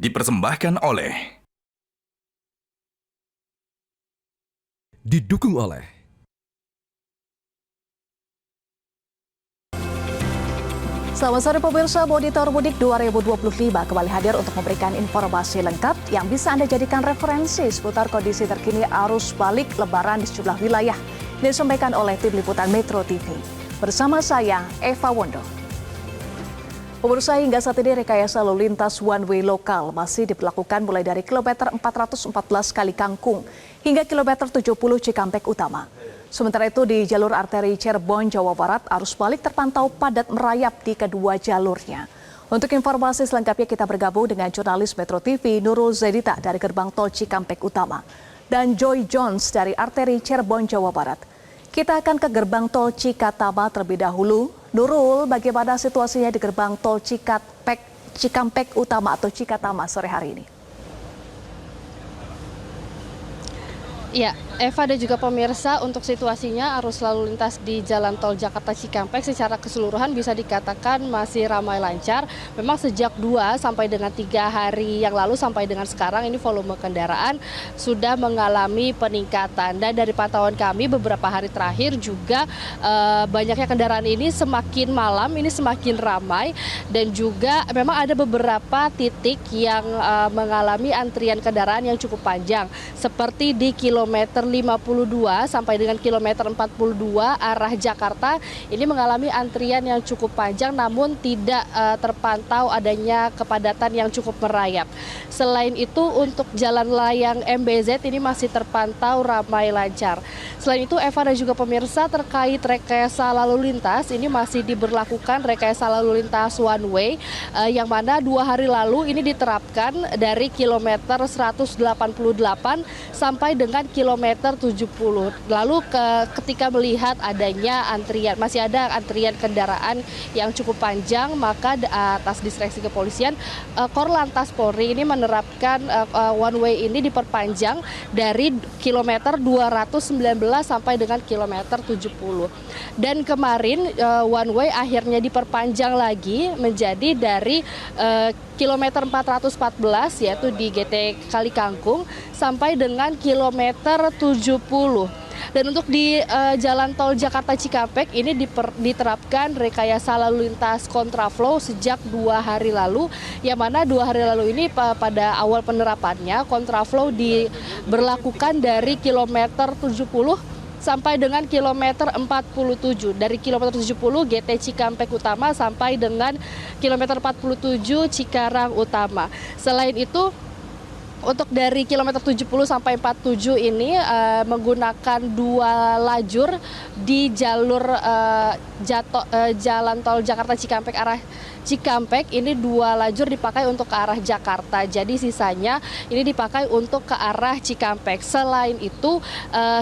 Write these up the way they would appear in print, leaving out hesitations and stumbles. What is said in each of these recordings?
Dipersembahkan oleh Didukung oleh Selamat sore pemirsa, Monitor Mudik 2025 kembali hadir untuk memberikan informasi lengkap yang bisa Anda jadikan referensi seputar kondisi terkini arus balik Lebaran di sejumlah wilayah. Disampaikan oleh tim liputan Metro TV. Bersama saya, Eva Wondo. Pemirsa, hingga saat ini rekayasa lalu lintas one way lokal masih diberlakukan mulai dari kilometer 414 Kali Kangkung hingga kilometer 70 Cikampek Utama. Sementara itu di jalur arteri Cirebon, Jawa Barat, arus balik terpantau padat merayap di kedua jalurnya. Untuk informasi selengkapnya kita bergabung dengan jurnalis Metro TV Nurul Zaidita dari gerbang tol Cikampek Utama dan Joy Jones dari arteri Cirebon, Jawa Barat. Kita akan ke gerbang tol Cikatama terlebih dahulu. Nurul, bagaimana situasinya di gerbang tol Cikampek Utama atau Cikatama sore hari ini? Ya, Eva dan juga pemirsa, untuk situasinya arus lalu lintas di Jalan Tol Jakarta Cikampek secara keseluruhan bisa dikatakan masih ramai lancar. Memang sejak 2 sampai dengan 3 hari yang lalu sampai dengan sekarang ini volume kendaraan sudah mengalami peningkatan. Dan dari pantauan kami beberapa hari terakhir juga banyaknya kendaraan ini semakin malam ini semakin ramai. Dan juga memang ada beberapa titik yang mengalami antrian kendaraan yang cukup panjang. Seperti di kilometer 52 sampai dengan kilometer 42 arah Jakarta ini mengalami antrian yang cukup panjang namun tidak terpantau adanya kepadatan yang cukup merayap. Selain itu untuk jalan layang MBZ ini masih terpantau ramai lancar. Selain itu Eva dan juga pemirsa, terkait rekayasa lalu lintas ini masih diberlakukan rekayasa lalu lintas one way yang mana 2 hari lalu ini diterapkan dari kilometer 188 sampai dengan kilometer 70. Lalu ketika melihat adanya antrian, masih ada antrian kendaraan yang cukup panjang, maka atas diskresi kepolisian, Korlantas Polri ini menerapkan one way ini diperpanjang dari kilometer 219 sampai dengan kilometer 70. Dan kemarin one way akhirnya diperpanjang lagi menjadi dari kilometer 414 yaitu di GT Kali Kangkung sampai dengan kilometer 70. Dan untuk di jalan tol Jakarta Cikampek ini diterapkan rekayasa lalu lintas kontraflow sejak 2 hari lalu, yang mana 2 hari lalu ini pada awal penerapannya kontraflow diberlakukan dari kilometer 70 sampai dengan kilometer 47. Dari kilometer 70 GT Cikampek Utama sampai dengan kilometer 47 Cikarang Utama. Selain itu, untuk dari kilometer 70 sampai 47 ini menggunakan 2 lajur di jalur jalan tol Jakarta Cikampek arah Cikampek, ini 2 lajur dipakai untuk ke arah Jakarta. Jadi sisanya ini dipakai untuk ke arah Cikampek. Selain itu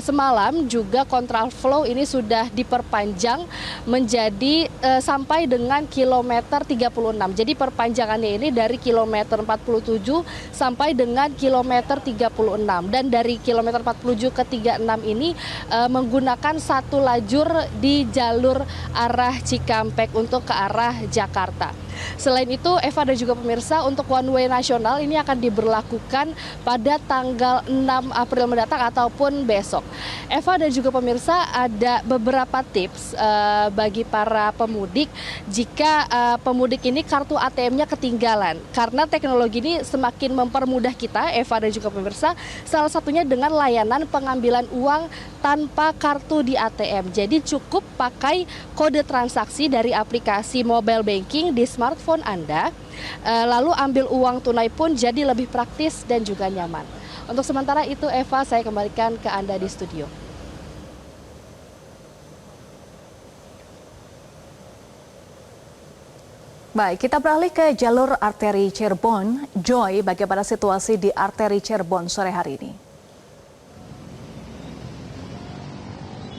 semalam juga kontraflow ini sudah diperpanjang menjadi sampai dengan kilometer 36. Jadi perpanjangannya ini dari kilometer 47 sampai dengan kilometer 36. Dan dari kilometer 47 ke 36 ini menggunakan 1 lajur di jalur arah Cikampek untuk ke arah Jakarta. Selain itu, Eva dan juga pemirsa, untuk one way nasional ini akan diberlakukan pada tanggal 6 April mendatang ataupun besok. Eva dan juga pemirsa, ada beberapa tips bagi para pemudik jika pemudik ini kartu ATM-nya ketinggalan. Karena teknologi ini semakin mempermudah kita, Eva dan juga pemirsa, salah satunya dengan layanan pengambilan uang tanpa kartu di ATM. Jadi cukup pakai kode transaksi dari aplikasi mobile banking di smartphone Anda, lalu ambil uang tunai pun jadi lebih praktis dan juga nyaman. Untuk sementara itu Eva, saya kembalikan ke Anda di studio. Baik, kita beralih ke jalur arteri Cirebon. Joy, bagaimana situasi di arteri Cirebon sore hari ini?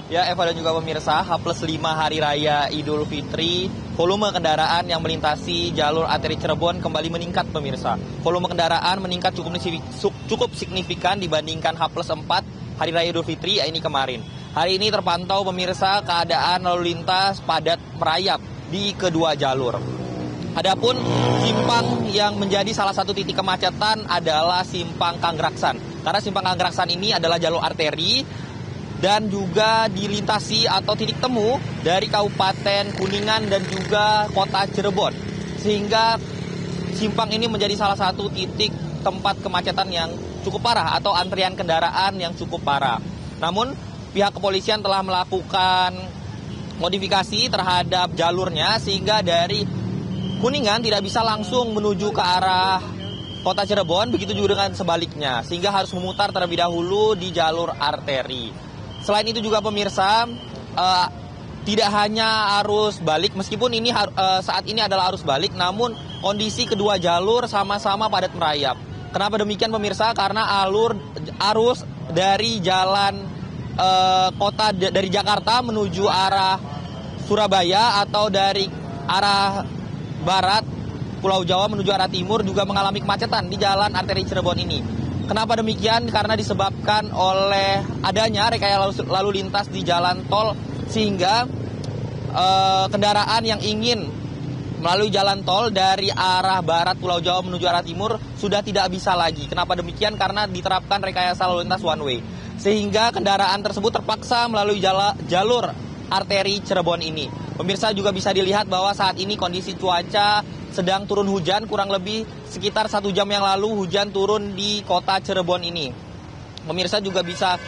Ya, Eva dan juga pemirsa, H+5 Hari Raya Idul Fitri, volume kendaraan yang melintasi jalur arteri Cirebon kembali meningkat, pemirsa. Volume kendaraan meningkat cukup signifikan dibandingkan H+4 Hari Raya Idul Fitri ini kemarin. Hari ini terpantau, pemirsa, keadaan lalu lintas padat merayap di kedua jalur. Adapun simpang yang menjadi salah satu titik kemacetan adalah simpang Kanggraksan. Karena simpang Kanggraksan ini adalah jalur arteri dan juga dilintasi atau titik temu dari Kabupaten Kuningan dan juga Kota Cirebon. Sehingga simpang ini menjadi salah satu titik tempat kemacetan yang cukup parah atau antrian kendaraan yang cukup parah. Namun pihak kepolisian telah melakukan modifikasi terhadap jalurnya sehingga dari Kuningan tidak bisa langsung menuju ke arah Kota Cirebon, begitu juga dengan sebaliknya, sehingga harus memutar terlebih dahulu di jalur arteri. Selain itu juga pemirsa, tidak hanya arus balik, meskipun ini saat ini adalah arus balik, namun kondisi kedua jalur sama-sama padat merayap. Kenapa demikian pemirsa? Karena arus dari jalan kota dari Jakarta menuju arah Surabaya atau dari arah barat Pulau Jawa menuju arah timur juga mengalami kemacetan di jalan arteri Cirebon ini. Kenapa demikian? Karena disebabkan oleh adanya rekayasa lalu lintas di jalan tol sehingga kendaraan yang ingin melalui jalan tol dari arah barat Pulau Jawa menuju arah timur sudah tidak bisa lagi. Kenapa demikian? Karena diterapkan rekayasa lalu lintas one way. Sehingga kendaraan tersebut terpaksa melalui jalur arteri Cirebon ini. Pemirsa juga bisa dilihat bahwa saat ini kondisi cuaca sedang turun hujan, kurang lebih sekitar 1 jam yang lalu hujan turun di kota Cirebon ini. Pemirsa juga bisa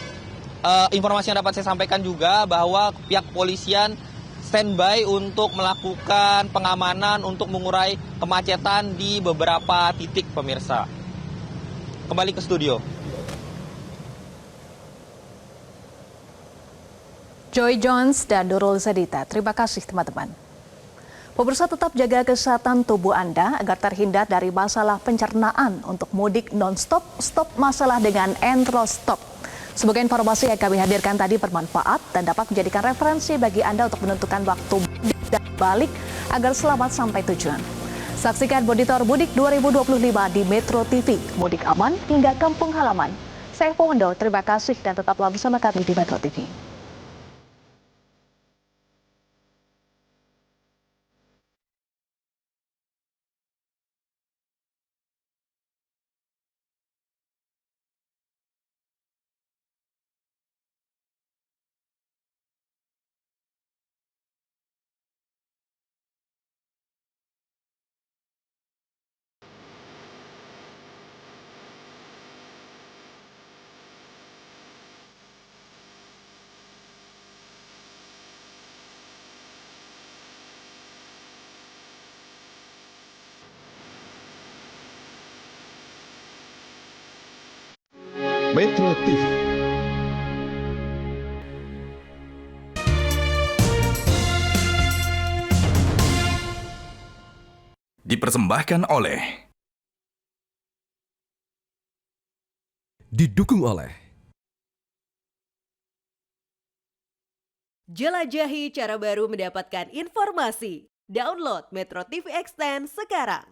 informasi yang dapat saya sampaikan juga bahwa pihak kepolisian standby untuk melakukan pengamanan untuk mengurai kemacetan di beberapa titik pemirsa. Kembali ke studio. Joy Jones dan Nurul Zadita, terima kasih teman-teman. Pemirsa, tetap jaga kesehatan tubuh Anda agar terhindar dari masalah pencernaan. Untuk mudik non-stop, stop masalah dengan Entrostop. Semoga informasi yang kami hadirkan tadi bermanfaat dan dapat menjadikan referensi bagi Anda untuk menentukan waktu mudik dan balik agar selamat sampai tujuan. Saksikan Monitor Mudik 2025 di Metro TV, mudik aman hingga kampung halaman. Saya Pondo, terima kasih dan tetaplah bersama kami di Metro TV. Metro TV. Dipersembahkan oleh, Didukung oleh Jelajahi cara baru mendapatkan informasi. Download Metro TV Extend sekarang.